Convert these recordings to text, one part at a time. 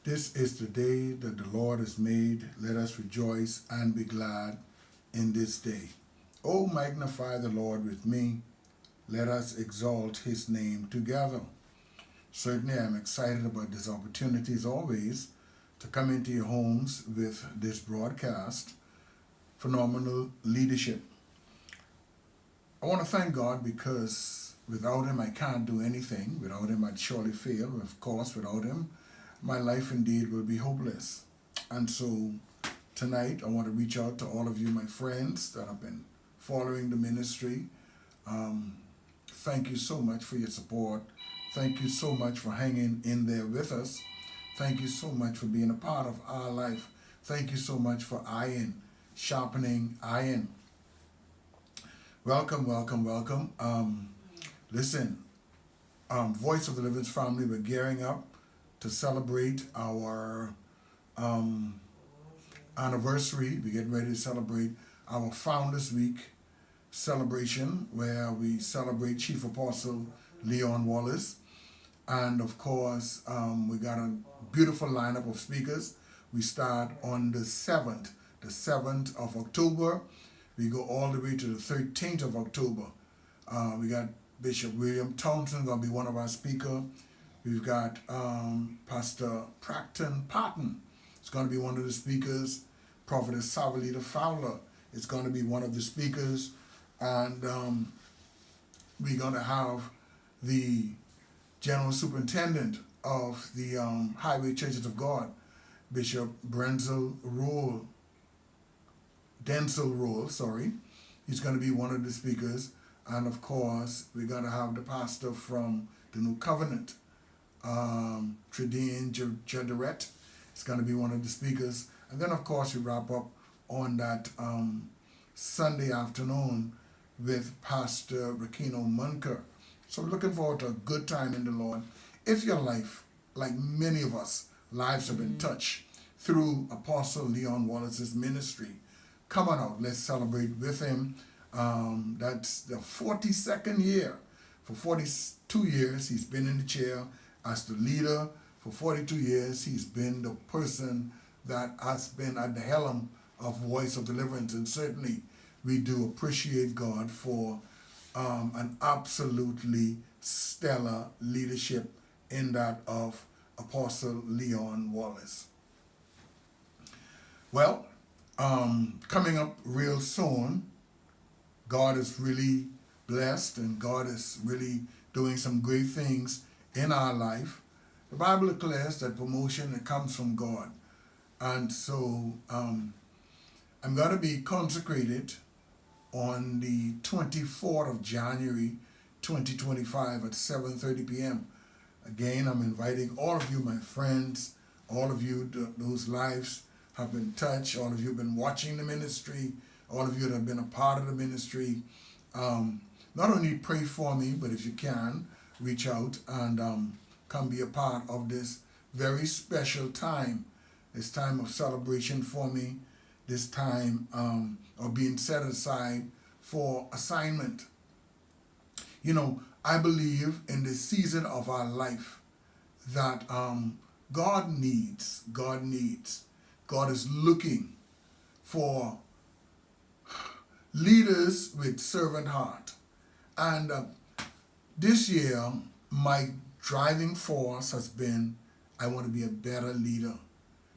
This is the day that the Lord has made. Let us rejoice and be glad in this day. Oh, magnify the Lord with me. Let us exalt his name together. Certainly, I'm excited about this opportunity, as always, to come into your homes with this broadcast, Phenomenal Leadership. I want to thank God because without him, I can't do anything. Without him, I'd surely fail. Of course, without him, my life indeed will be hopeless. And so tonight, I want to reach out to all of you, my friends, that have been following the ministry. Thank you so much for your support. Thank you so much for hanging in there with us. Thank you so much for being a part of our life. Thank you so much for iron, sharpening iron. Welcome, welcome, welcome. Listen, Voice of the Living's family, we're gearing up to celebrate our anniversary. We're getting ready to celebrate our Founders Week celebration, where we celebrate Chief Apostle Leon Wallace. And of course, we got a beautiful lineup of speakers. We start on the 7th of October. We go all the way to the 13th of October. We got Bishop William Thompson going to be one of our speakers. We've got Pastor Practon Patton. It's going to be one of the speakers. Prophetess Savalita Fowler is going to be one of the speakers. And we're going to have the General Superintendent of the Highway Churches of God, Bishop Denzel Roll. He's going to be one of the speakers. And of course, we're going to have the pastor from the New Covenant, Tridine Jaderet. It's going to be one of the speakers. And then, of course, we wrap up on that Sunday afternoon with Pastor Rakino Munker. So we're looking forward to a good time in the Lord. If your life, like many of us, lives have been touched through Apostle Leon Wallace's ministry, come on out. Let's celebrate with him. That's the 42nd year. For 42 years, he's been in the chair as the leader. For 42 years, he's been the person that has been at the helm of Voice of Deliverance. And certainly, we do appreciate God for an absolutely stellar leadership in that of Apostle Leon Wallace. Well, coming up real soon, God is really blessed and God is really doing some great things in our life. The Bible declares that promotion, it comes from God. And so I'm going to be consecrated on the 24th of January 2025 at 7:30 p.m. Again, I'm inviting all of you, my friends, all of you whose lives have been touched, all of you have been watching the ministry, all of you that have been a part of the ministry. Not only pray for me, but if you can, reach out and come be a part of this very special time, this time of celebration for me, this time of being set aside for assignment. You know, I believe in this season of our life that God is looking for leaders with servant heart. And this year, my driving force has been, I want to be a better leader,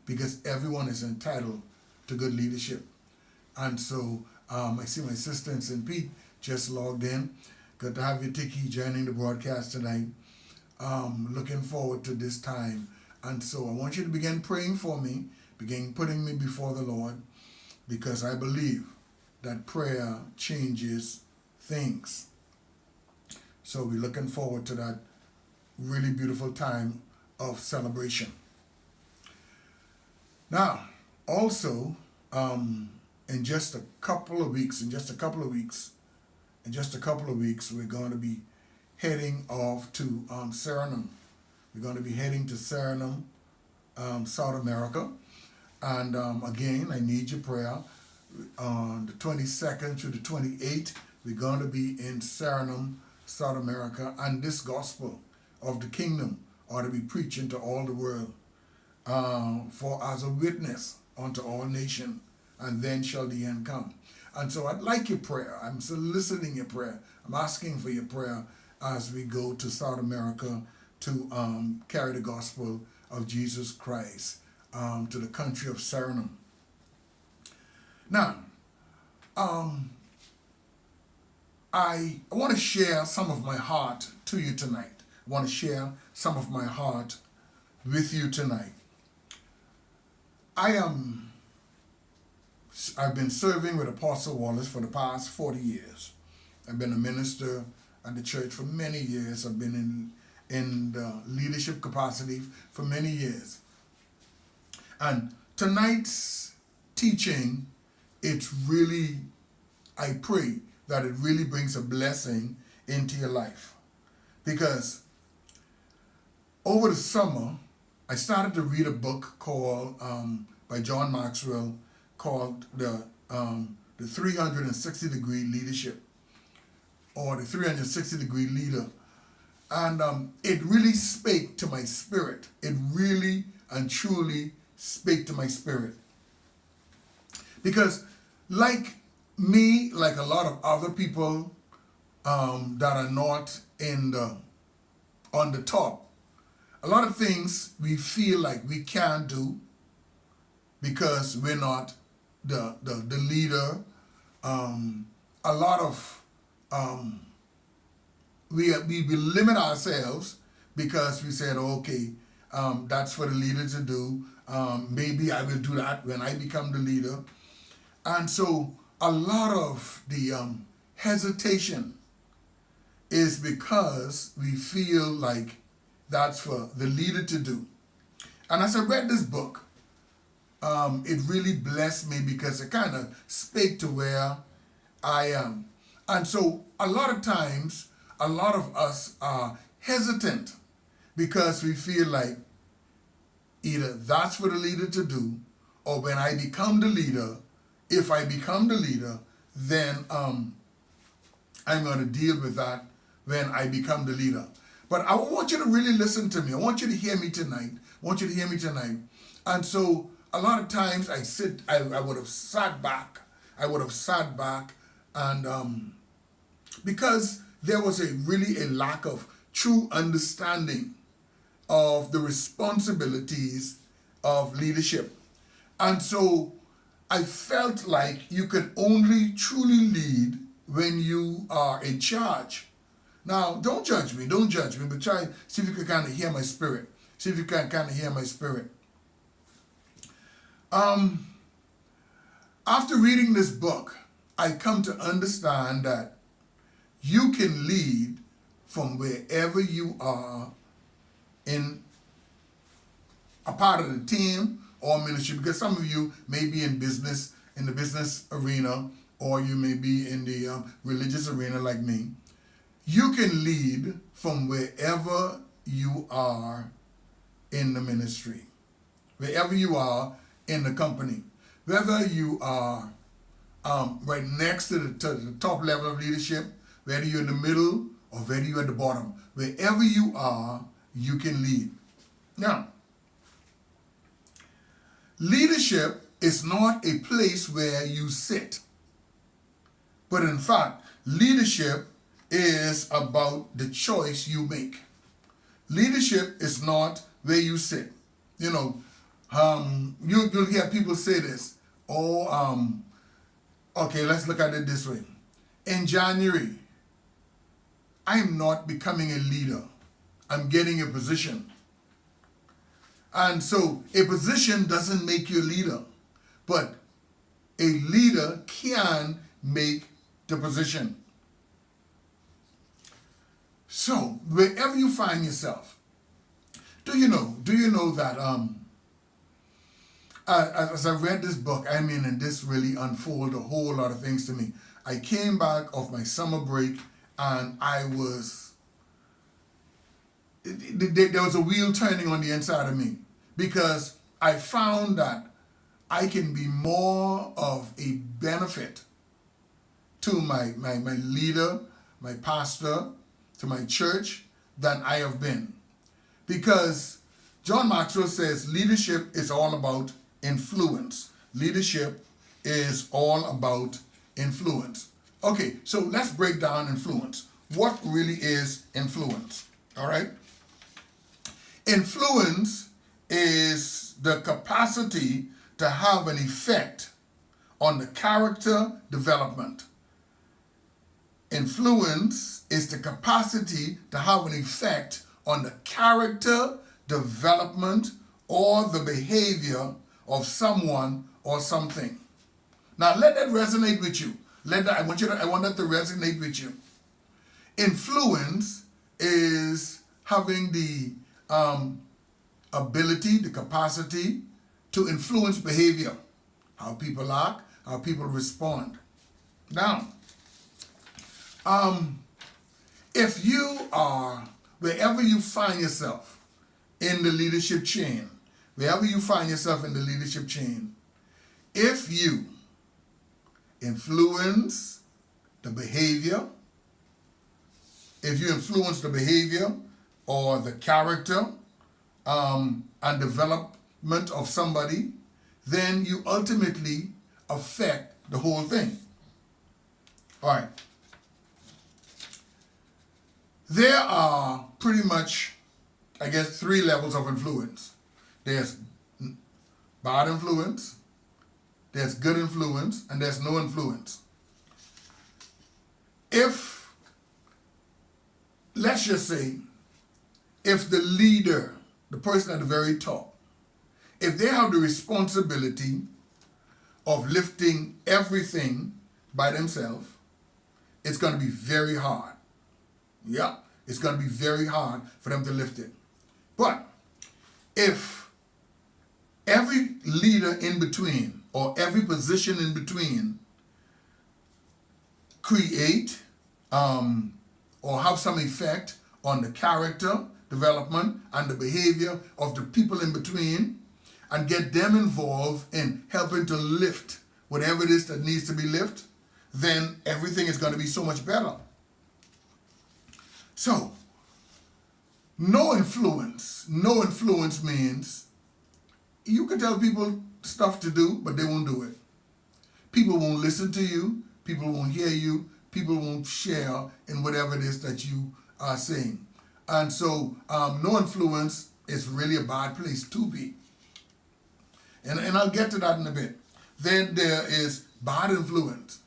because everyone is entitled to good leadership. And so I see my sister in St. Pete just logged in. Good to have you, Tiki, joining the broadcast tonight. Looking forward to this time. And so I want you to begin praying for me, begin putting me before the Lord, because I believe that prayer changes things. So we're looking forward to that really beautiful time of celebration. Now, also, in just a couple of weeks, we're going to be heading off to Suriname. We're going to be heading to Suriname, South America. And again, I need your prayer. On the 22nd through the 28th, we're going to be in Suriname, South America, and this gospel of the kingdom ought to be preaching to all the world. for as a witness unto all nations, and then shall the end come. And so I'd like your prayer. I'm soliciting your prayer. I'm asking for your prayer as we go to South America to carry the gospel of Jesus Christ to the country of Suriname. Now, I want to share some of my heart to you tonight. I want to share some of my heart with you tonight. I've been serving with Apostle Wallace for the past 40 years. I've been a minister at the church for many years. I've been in the leadership capacity for many years. And tonight's teaching, it's really, I pray that it really brings a blessing into your life. Because over the summer, I started to read a book called, by John Maxwell, called the 360-degree leadership, or the 360-degree leader. And it really spake to my spirit. It really and truly spake to my spirit. Because like me, like a lot of other people that are not on the top, a lot of things we feel like we can't do because we're not the leader. A lot of we limit ourselves because we said, okay, that's for the leader to do. Maybe I will do that when I become the leader. And so a lot of the hesitation is because we feel like that's for the leader to do. And as I read this book, it really blessed me because it kind of spake to where I am. And so a lot of times, a lot of us are hesitant because we feel like either that's for the leader to do, or when I become the leader, if I become the leader, then I'm going to deal with that when I become the leader. But I want you to really listen to me. I want you to hear me tonight. I want you to hear me tonight. And so a lot of times I would have sat back. And because there was really a lack of true understanding of the responsibilities of leadership. And so I felt like you can only truly lead when you are in charge. Now, don't judge me, but try, see if you can kind of hear my spirit. After reading this book, I come to understand that you can lead from wherever you are in a part of the team or ministry, because some of you may be in the business arena, or you may be in the religious arena like me. You can lead from wherever you are in the ministry, wherever you are in the company, whether you are right next to the top level of leadership, whether you're in the middle or whether you're at the bottom, wherever you are, you can lead. Now, leadership is not a place where you sit, but in fact, leadership is about the choice you make. Leadership is not where you sit. You know, you'll hear people say this. Okay, let's look at it this way. In January, I'm not becoming a leader. I'm getting a position. And so a position doesn't make you a leader, but a leader can make the position. So wherever you find yourself, do you know that as I read this book, and this really unfolded a whole lot of things to me. I came back off my summer break and there was a wheel turning on the inside of me, because I found that I can be more of a benefit to my leader, my pastor, to my church than I have been. Because John Maxwell says leadership is all about influence. Leadership is all about influence. Okay, so let's break down influence. What really is influence? All right? Influence is the capacity to have an effect on the character development. Influence is the capacity to have an effect on the character development or the behavior of someone or something. Now let that resonate with you. I want that to resonate with you. Influence is having the ability, the capacity to influence behavior, how people act, how people respond. Now, if you are, wherever you find yourself in the leadership chain, if you influence the behavior, or the character and development of somebody, then you ultimately affect the whole thing. All right. There are pretty much, I guess, 3 levels of influence. There's bad influence, there's good influence, and there's no influence. Let's just say, if the leader, the person at the very top, if they have the responsibility of lifting everything by themselves, it's going to be very hard. Yeah, it's going to be very hard for them to lift it. But if every leader in between, or every position in between, create or have some effect on the character development and the behavior of the people in between, and get them involved in helping to lift whatever it is that needs to be lifted, then everything is going to be so much better. So, no influence means you can tell people stuff to do, but they won't do it. People won't listen to you, people won't hear you, people won't share in whatever it is that you are saying. And so, no influence is really a bad place to be. And I'll get to that in a bit. Then there is bad influence.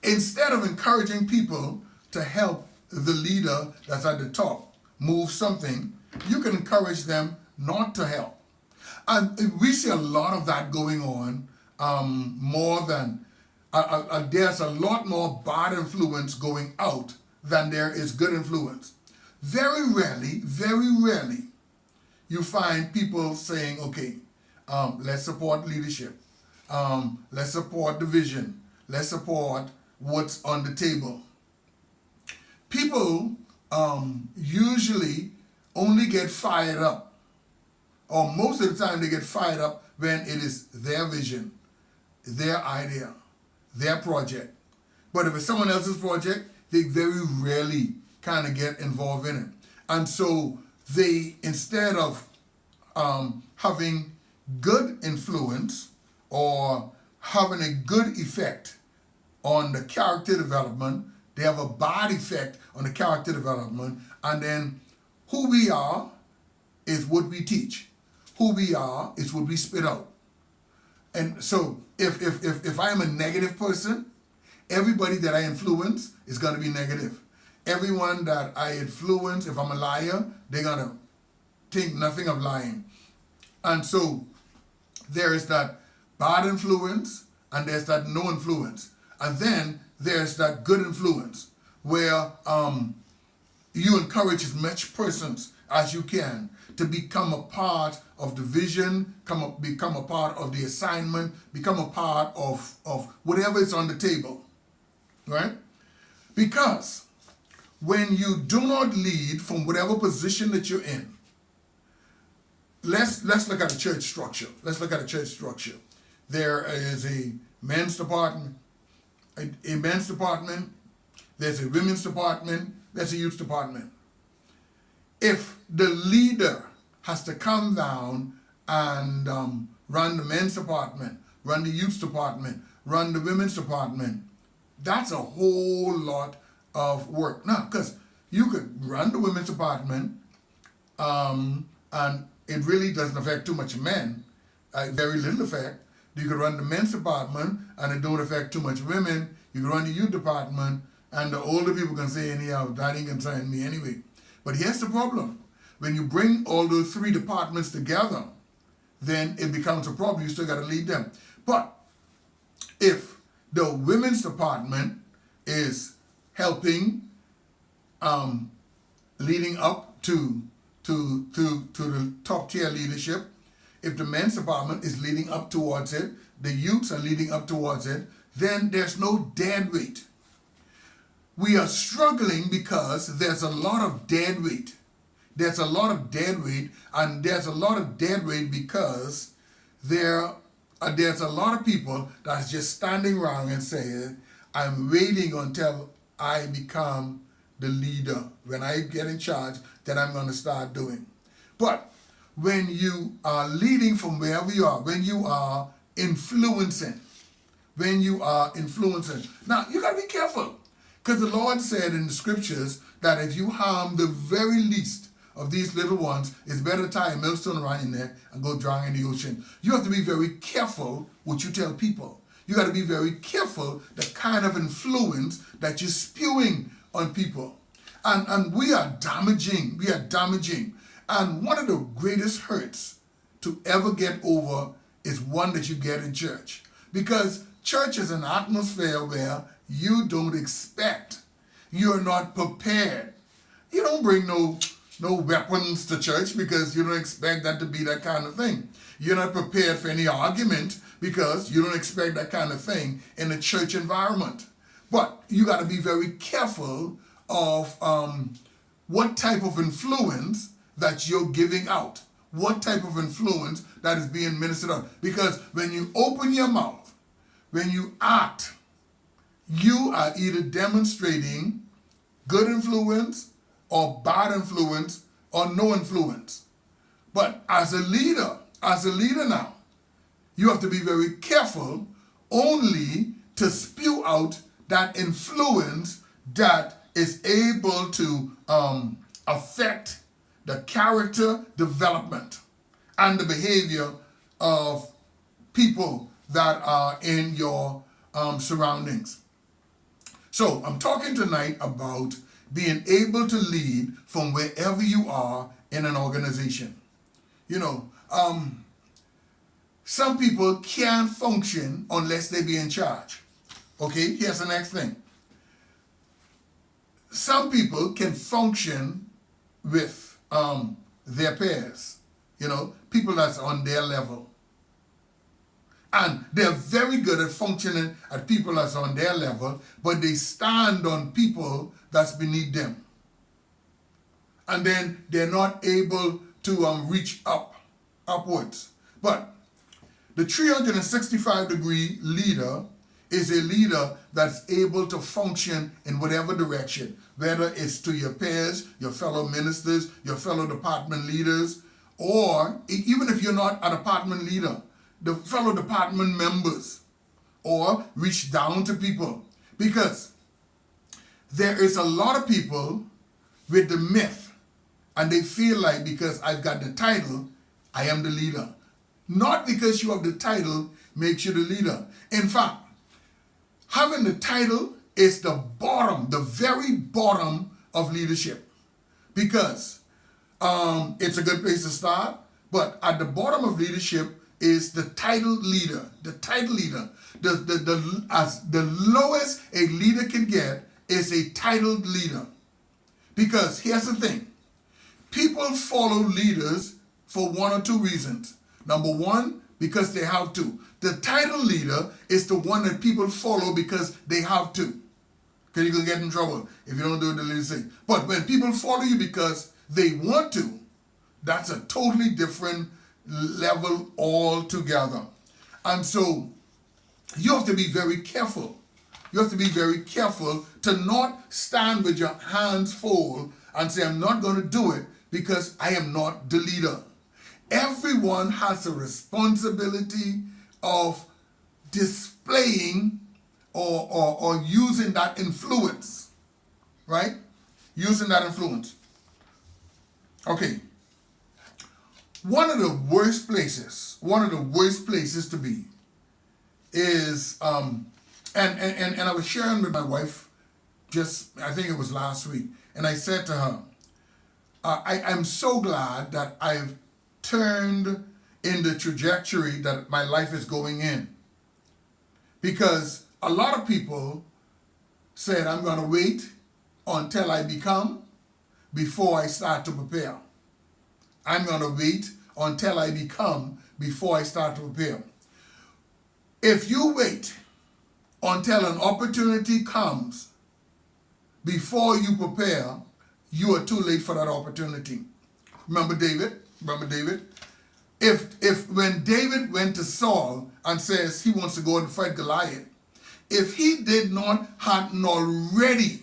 Instead of encouraging people to help the leader that's at the top move something, you can encourage them not to help. And we see a lot of that going on, there's a lot more bad influence going out than there is good influence. Very rarely, you find people saying, okay, let's support leadership, let's support the vision, let's support what's on the table. People usually only get fired up, or most of the time they get fired up when it is their vision, their idea, their project. But if it's someone else's project, they very rarely kind of get involved in it. And so they, instead of having good influence or having a good effect on the character development, they have a bad effect on the character development. And then who we are is what we teach. Who we are is what we spit out. And so if I am a negative person, everybody that I influence is going to be negative. Everyone that I influence, if I'm a liar, they're going to think nothing of lying. And so there is that bad influence and there's that no influence. And then there's that good influence where you encourage as much persons as you can to become a part of the vision, become a part of the assignment, become a part of whatever is on the table, right? Because when you do not lead from whatever position that you're in, let's look at a church structure. There is a men's department, there's a women's department, there's a youth department. if the leader has to come down and run the men's department, run the youth department, run the women's department, that's a whole lot of work. Now, because you could run the women's department, and it really doesn't affect too much men, very little effect. You could run the men's department, and it don't affect too much women. You could run the youth department, and the older people can say, anyhow, that ain't concern me anyway. But here's the problem. When you bring all those three departments together, then it becomes a problem. You still got to lead them. But if the women's department is helping, leading up to the top tier leadership, if the men's department is leading up towards it, the youths are leading up towards it, then there's no dead weight. We are struggling because there's a lot of dead weight. There's a lot of dead weight, and there's a lot of dead weight because there's a lot of people that's just standing around and saying, I'm waiting until I become the leader. When I get in charge, then I'm going to start doing. But when you are leading from wherever you are, when you are influencing, now you got to be careful, because the Lord said in the scriptures that if you harm the very least of these little ones, it's better to tie a millstone around your neck and go drown in the ocean. You have to be very careful what you tell people. You got to be very careful the kind of influence that you're spewing on people. And we are damaging. And one of the greatest hurts to ever get over is one that you get in church. Because church is an atmosphere where you don't expect. You're not prepared. You don't bring no weapons to church because you don't expect that to be that kind of thing. You're not prepared for any argument because you don't expect that kind of thing in a church environment. But you got to be very careful of what type of influence that you're giving out, what type of influence that is being ministered on. Because when you open your mouth, when you act, you are either demonstrating good influence or bad influence or no influence. But as a leader now, you have to be very careful only to spew out that influence that is able to affect the character development and the behavior of people that are in your surroundings. So I'm talking tonight about being able to lead from wherever you are in an organization. Some people can't function unless they be in charge. Okay, here's the next thing. Some people can function with their peers, people that's on their level. And they're very good at functioning at people that's on their level, but they stand on people that's beneath them. And then they're not able to reach upwards. But the 365-degree leader is a leader that's able to function in whatever direction, whether it's to your peers, your fellow ministers, your fellow department leaders, or even if you're not a department leader, the fellow department members, or reach down to people. Because there is a lot of people with the myth, and they feel like because I've got the title, I am the leader. Not because you have the title makes you the leader. In fact, having the title is the bottom, the very bottom of leadership. Because it's a good place to start, but at the bottom of leadership is the title leader. The title leader. The lowest a leader can get is a titled leader. Because here's the thing. People follow leaders for one or two reasons. Number one, because they have to. The title leader is the one that people follow because they have to. Because you can get in trouble if you don't do what the leader says. But when people follow you because they want to, that's a totally different level altogether. And so you have to be very careful. You have to be very careful to not stand with your hands full and say, I'm not going to do it because I am not the leader. Everyone has a responsibility of displaying or using that influence, right? Using that influence. Okay. One of the worst places to be is, and I was sharing with my wife I think it was last week, and I said to her, I'm so glad that I've turned in the trajectory that my life is going in. Because a lot of people said, I'm going to wait until I become before I start to prepare. I'm going to wait until I become before I start to prepare. If you wait until an opportunity comes before you prepare, you are too late for that opportunity. Remember David? If when David went to Saul and says he wants to go and fight Goliath, if he did not have already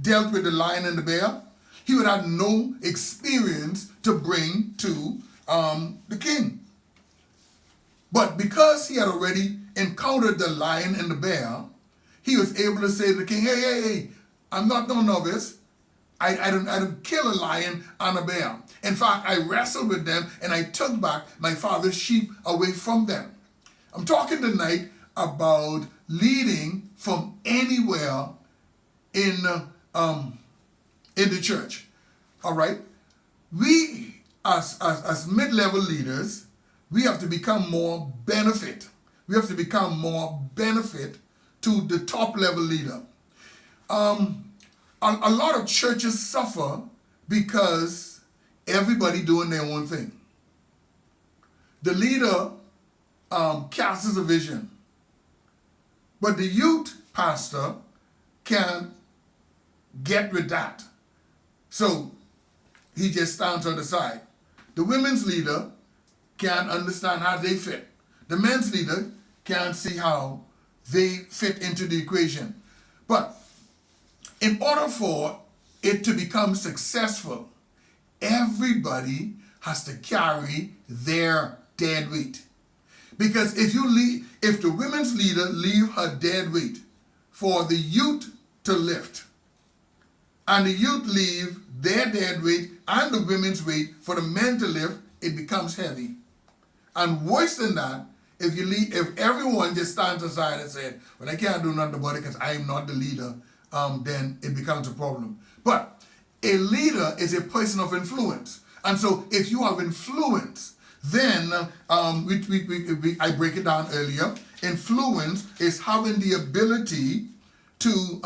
dealt with the lion and the bear, he would have no experience to bring to the king. But because he had already encountered the lion and the bear, he was able to say to the king, hey, I'm not no novice. I didn't kill a lion and a bear. In fact, I wrestled with them and I took back my father's sheep away from them. I'm talking tonight about leading from anywhere in the church. All right? We, as mid-level leaders, we have to become more benefit. We have to become more benefit to the top-level leader. A lot of churches suffer because everybody doing their own thing. The leader casts a vision, but the youth pastor can't get with that. So he just stands on the side. The women's leader can't understand how they fit. The men's leader can't see how they fit into the equation. But in order for it to become successful, everybody has to carry their dead weight. Because if the women's leader leave her dead weight for the youth to lift, and the youth leave their dead weight and the women's weight for the men to lift, it becomes heavy. And worse than that, if everyone just stands aside and said, well, I can't do nothing about it because I'm not the leader, then it becomes a problem. But a leader is a person of influence. And so if you have influence, then I break it down earlier. Influence is having the ability to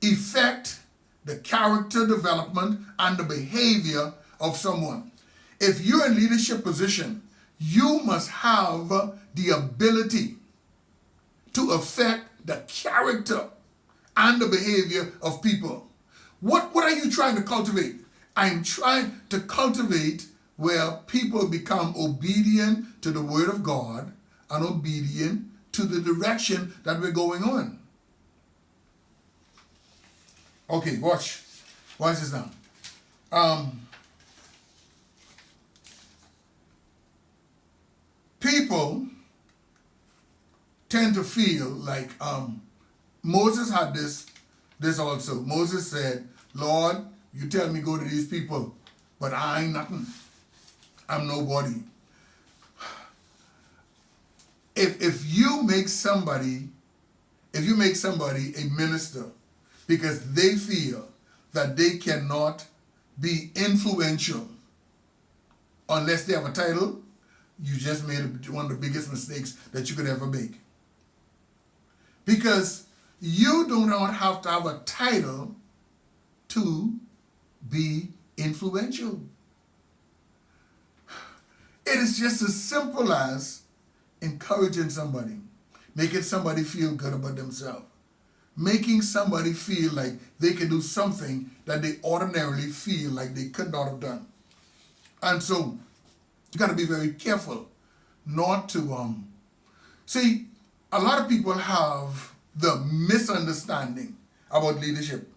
affect the character development and the behavior of someone. If you're in leadership position, you must have the ability to affect the character and the behavior of people. What are you trying to cultivate? I'm trying to cultivate where people become obedient to the word of God and obedient to the direction that we're going on. Okay, watch this now. People tend to feel like Moses had this also. Moses said, Lord, you tell me go to these people, but I ain't nothing. I'm nobody. If you make somebody a minister because they feel that they cannot be influential unless they have a title, you just made one of the biggest mistakes that you could ever make. Because you do not have to have a title to be influential. It is just as simple as encouraging somebody, making somebody feel good about themselves, making somebody feel like they can do something that they ordinarily feel like they could not have done. And so you got to be very careful not to see, a lot of people have the misunderstanding about leadership.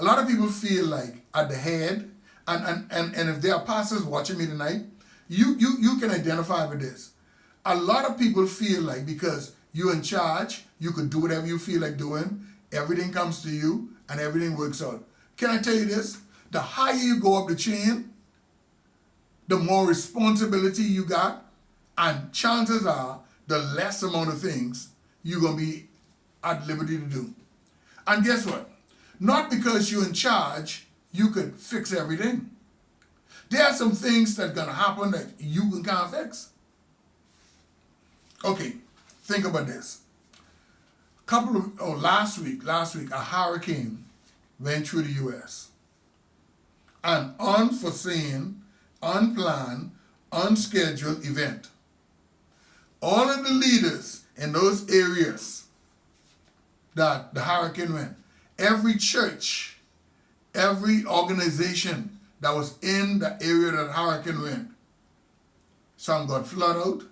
A lot of people feel like at the head, and if there are pastors watching me tonight, you can identify with this. A lot of people feel like because you're in charge, you could do whatever you feel like doing, everything comes to you, and everything works out. Can I tell you this? The higher you go up the chain, the more responsibility you got, and chances are the less amount of things you're going to be at liberty to do. And guess what? Not because you're in charge, you could fix everything. There are some things that are going to happen that you can't fix. Okay, think about this. Last week, a hurricane went through the U.S. An unforeseen, unplanned, unscheduled event. All of the leaders in those areas that the hurricane went, every church, every organization that was in the area that the hurricane went, some got flooded out,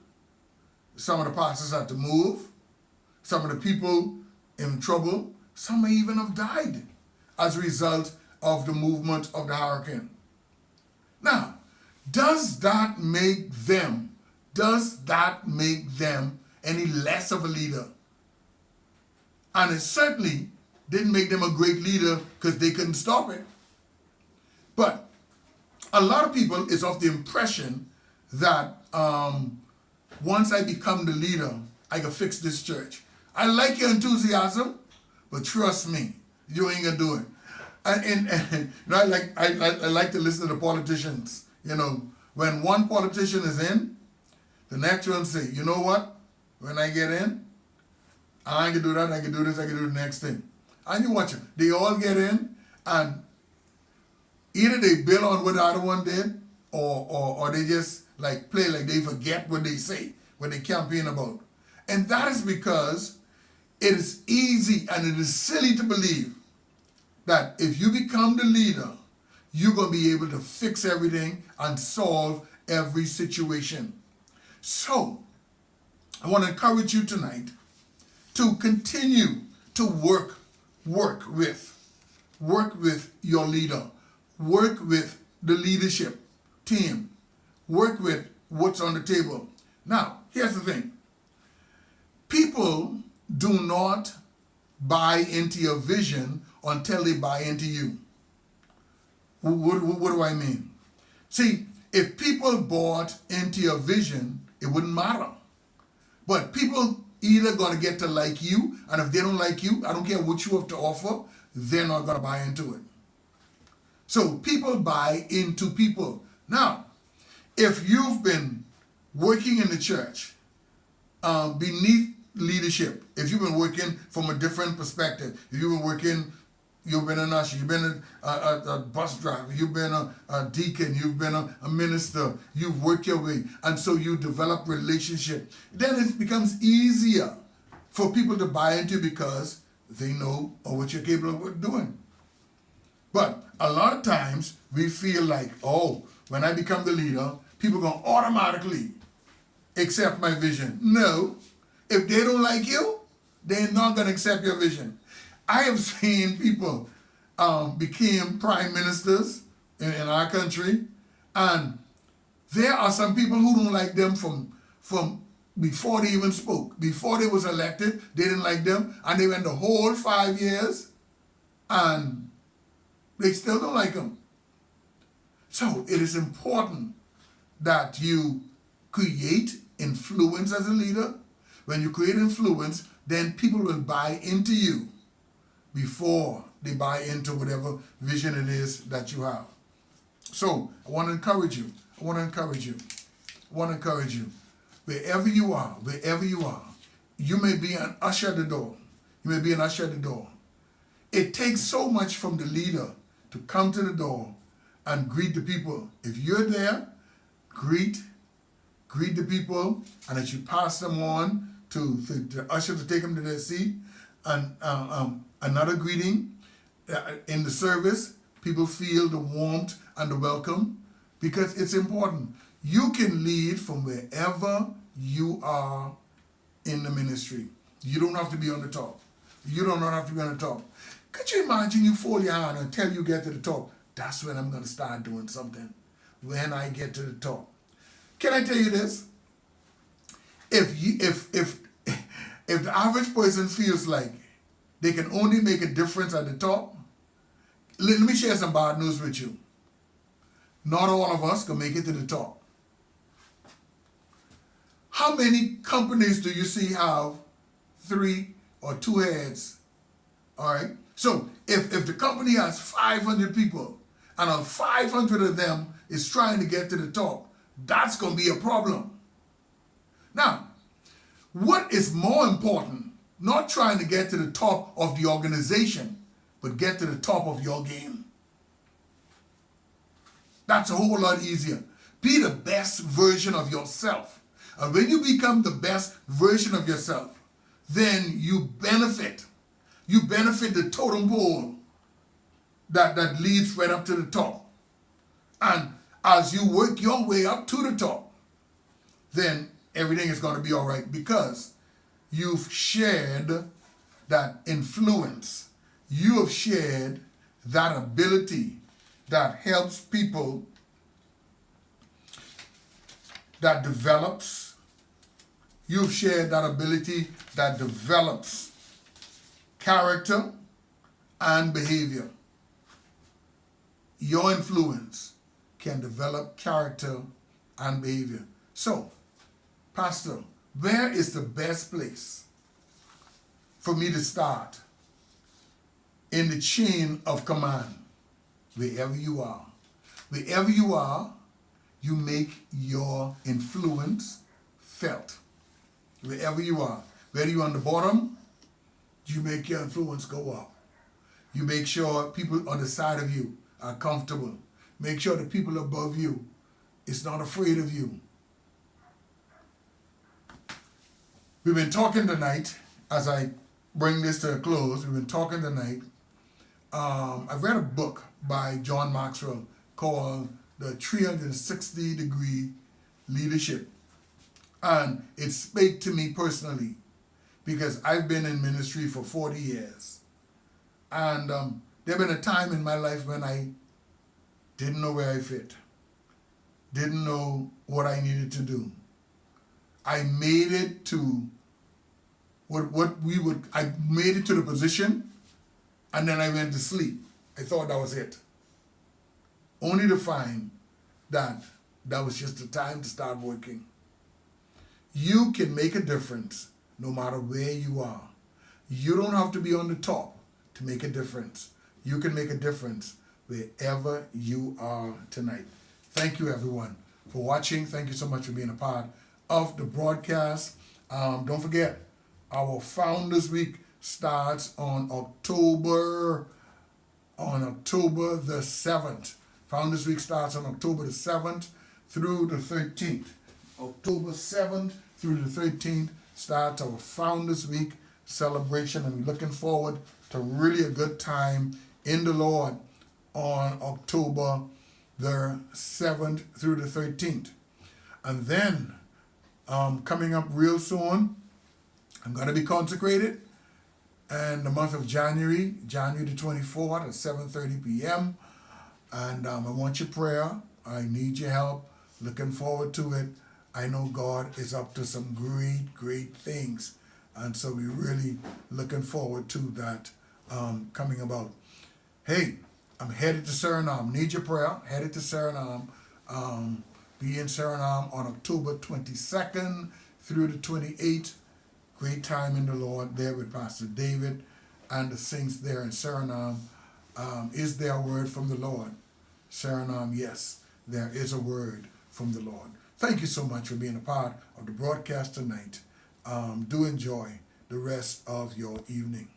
some of the pastors had to move, some of the people in trouble, some may even have died as a result of the movement of the hurricane. Now, does that make them any less of a leader? And it certainly didn't make them a great leader because they couldn't stop it. But a lot of people is of the impression that once I become the leader, I can fix this church. I like your enthusiasm, but trust me, you ain't gonna do it. And I like to listen to the politicians. You know, when one politician is in, the next one say, you know what? When I get in, I ain't gonna do that, I can do this, I can do the next thing. And you watch it. They all get in, and either they build on what the other one did, or they just like play like they forget what they say, what they campaign about. And that is because it is easy and it is silly to believe that if you become the leader, you're going to be able to fix everything and solve every situation. So, I want to encourage you tonight to continue to work with your leader, work with the leadership team, work with what's on the table. Now, here's the thing. People do not buy into your vision until they buy into you. What do I mean? See, if people bought into your vision, it wouldn't matter. But people either going to get to like you, and if they don't like you, I don't care what you have to offer, they're not going to buy into it. So people buy into people. Now, if you've been working in the church beneath leadership, if you've been working from a different perspective, if you've been an usher, you've been a bus driver, you've been a deacon, you've been a minister, you've worked your way, and so you develop relationship, then it becomes easier for people to buy into because they know what you're capable of doing. But a lot of times we feel like, oh, when I become the leader, people are going to automatically accept my vision. No. If they don't like you, they're not going to accept your vision. I have seen people became prime ministers in our country, and there are some people who don't like them from before they even spoke. Before they was elected, they didn't like them, and they went the whole 5 years, and they still don't like them. So it is important that you create influence as a leader. When you create influence, then people will buy into you before they buy into whatever vision it is that you have. So I want to encourage you. Wherever you are, you may be an usher at the door. It takes so much from the leader to come to the door and greet the people. If you're there, greet the people, and as you pass them on to the usher to take them to their seat, and another greeting in the service, people feel the warmth and the welcome, because it's important. You can lead from wherever you are in the ministry. You don't have to be on the top. Could you imagine you fold your hand until you get to the top? That's when I'm going to start doing something. When I get to the top. Can I tell you this? If the average person feels like they can only make a difference at the top, let me share some bad news with you. Not all of us can make it to the top. How many companies do you see have 3 or 2 heads? All right. So if the company has 500 people and on 500 of them is trying to get to the top, that's going to be a problem. Now, what is more important, not trying to get to the top of the organization, but get to the top of your game. That's a whole lot easier. Be the best version of yourself. And when you become the best version of yourself, then you benefit. You benefit the totem pole that leads right up to the top. And as you work your way up to the top, then everything is going to be all right because you've shared that influence. You have shared that ability that helps people, that develops. You've shared that ability that develops character and behavior. Your influence can develop character and behavior. So, Pastor, where is the best place for me to start in the chain of command? Wherever you are. Wherever you are, you make your influence felt. Wherever you are. Whether you're on the bottom, you make your influence go up. You make sure people on the side of you are comfortable. Make sure the people above you is not afraid of you. We've been talking tonight, as I bring this to a close, we've been talking tonight. I've read a book by John Maxwell called The 360-Degree Leadership. And it spake to me personally because I've been in ministry for 40 years. And there been a time in my life when I didn't know where I fit. Didn't know what I needed to do. I made it to I made it to the position and then I went to sleep. I thought that was it. Only to find that that was just the time to start working. You can make a difference no matter where you are. You don't have to be on the top to make a difference. You can make a difference wherever you are tonight. Thank you, everyone, for watching. Thank you so much for being a part of the broadcast. Don't forget, our Founders Week starts on October the 7th. Founders Week starts on October the 7th through the 13th. October 7th through the 13th starts our Founders Week celebration, and we're looking forward to really a good time in the Lord on October the 7th through the 13th. And then coming up real soon, I'm going to be consecrated in the month of January the 24th at 7:30 p.m. And I want your prayer. I need your help. Looking forward to it. I know God is up to some great, great things. And so we're really looking forward to that coming about. Hey, I'm headed to Suriname. Need your prayer. Headed to Suriname. Be in Suriname on October 22nd through the 28th. Great time in the Lord there with Pastor David and the saints there in Suriname. Is there a word from the Lord? Suriname, yes, there is a word from the Lord. Thank you so much for being a part of the broadcast tonight. Do enjoy the rest of your evening.